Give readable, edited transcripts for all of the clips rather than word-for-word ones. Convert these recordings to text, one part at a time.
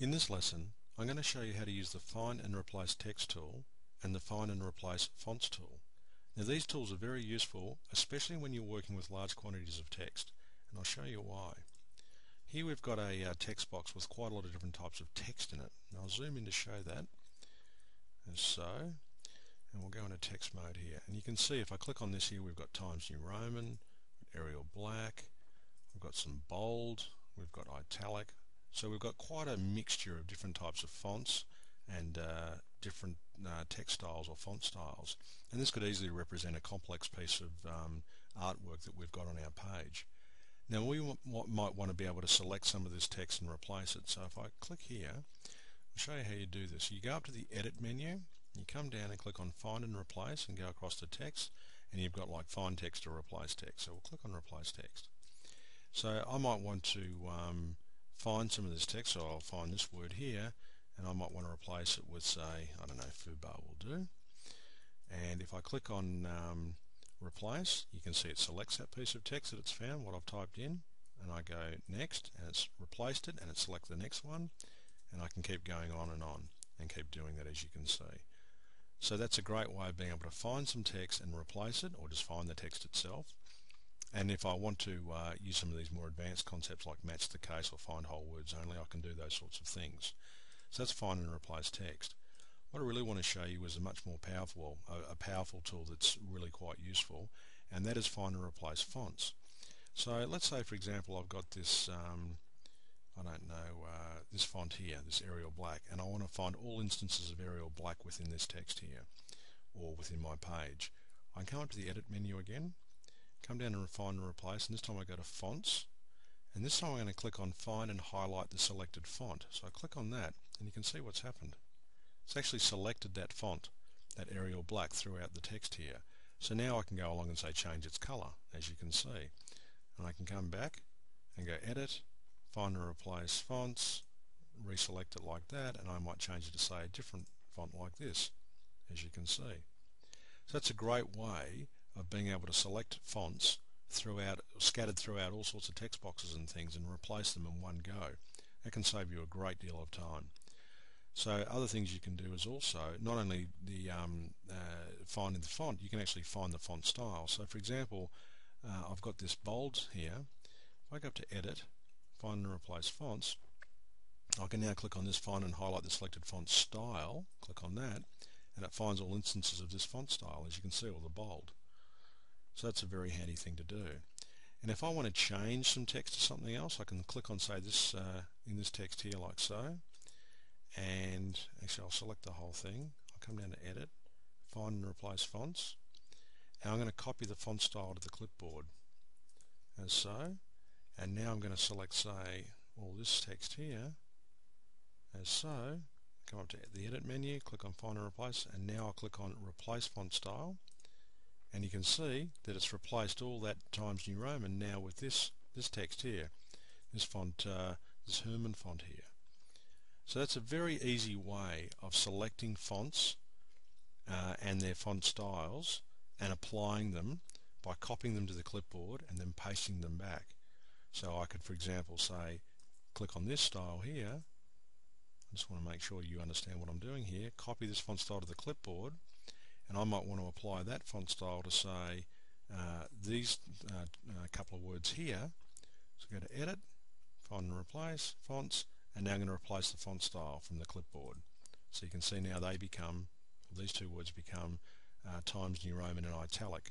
In this lesson, I'm going to show you how to use the Find and Replace Text tool and the Find and Replace Fonts tool. Now these tools are very useful, especially when you're working with large quantities of text, and I'll show you why. Here we've got a text box with quite a lot of different types of text in it. Now I'll zoom in to show that, as so, and we'll go into text mode here. And you can see if I click on this here, we've got Times New Roman, Arial Black, we've got some bold, we've got italic. So we've got quite a mixture of different types of fonts and different text styles or font styles. And this could easily represent a complex piece of artwork that we've got on our page. Now we might want to be able to select some of this text and replace it. So if I click here, I'll show you how you do this. You go up to the Edit menu, you come down and click on Find and Replace and go across to Text, and you've got like Find Text or Replace Text. So we'll click on Replace Text. So I might want to find some of this text, so I'll find this word here, and I might want to replace it with, say, I don't know, foobar will do. And if I click on Replace, you can see it selects that piece of text that it's found, what I've typed in, and I go Next, and it's replaced it, and it selects the next one, and I can keep going on and keep doing that, as you can see. So that's a great way of being able to find some text and replace it, or just find the text itself. And if I want to use some of these more advanced concepts like match the case or find whole words only, I can do those sorts of things. So that's Find and Replace Text. What I really want to show you is a much more powerful, tool that's really quite useful, and that is Find and Replace Fonts. So let's say, for example, I've got this, I don't know, this font here, this Arial Black, and I want to find all instances of Arial Black within this text here, or within my page. I can come up to the Edit menu again, come down and Find and Replace, and this time I go to Fonts, and this time I'm going to click on Find and highlight the selected font. So I click on that, and you can see what's happened. It's actually selected that font, that Arial Black, throughout the text here. So now I can go along and say change its colour, as you can see. And I can come back and go Edit, Find and Replace Fonts, reselect it like that, and I might change it to say a different font like this, as you can see. So that's a great way of being able to select fonts scattered throughout all sorts of text boxes and things, and replace them in one go. That can save you a great deal of time. So other things you can do is also not only the finding the font, you can actually find the font style. So for example, I've got this bold here. If I go up to Edit, Find and Replace Fonts, I can now click on this Find and highlight the selected font style, click on that, and it finds all instances of this font style, as you can see, all the bold. So that's a very handy thing to do. And if I want to change some text to something else, I can click on, say, this in this text here, like so. And actually, I'll select the whole thing. I'll come down to Edit, Find and Replace Fonts. And I'm going to copy the font style to the clipboard, as so. And now I'm going to select, say, all this text here, as so. Come up to the Edit menu, click on Find and Replace, and now I'll click on Replace Font Style. And you can see that it's replaced all that Times New Roman now with this text here, this font, this Herman font here. So that's a very easy way of selecting fonts and their font styles and applying them by copying them to the clipboard and then pasting them back. So I could, for example, say, click on this style here. I just want to make sure you understand what I'm doing here. Copy this font style to the clipboard, and I might want to apply that font style to, say, these couple of words here. So go to Edit, Find and Replace, Fonts, and now I'm going to replace the font style from the clipboard. So you can see now they become, these two words become Times New Roman and italic.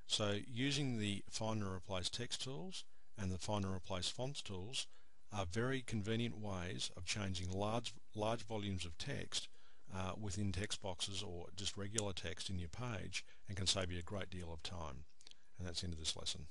So using the Find and Replace Text tools and the Find and Replace Fonts tools are very convenient ways of changing large volumes of text within text boxes or just regular text in your page, and can save you a great deal of time. And that's the end of this lesson.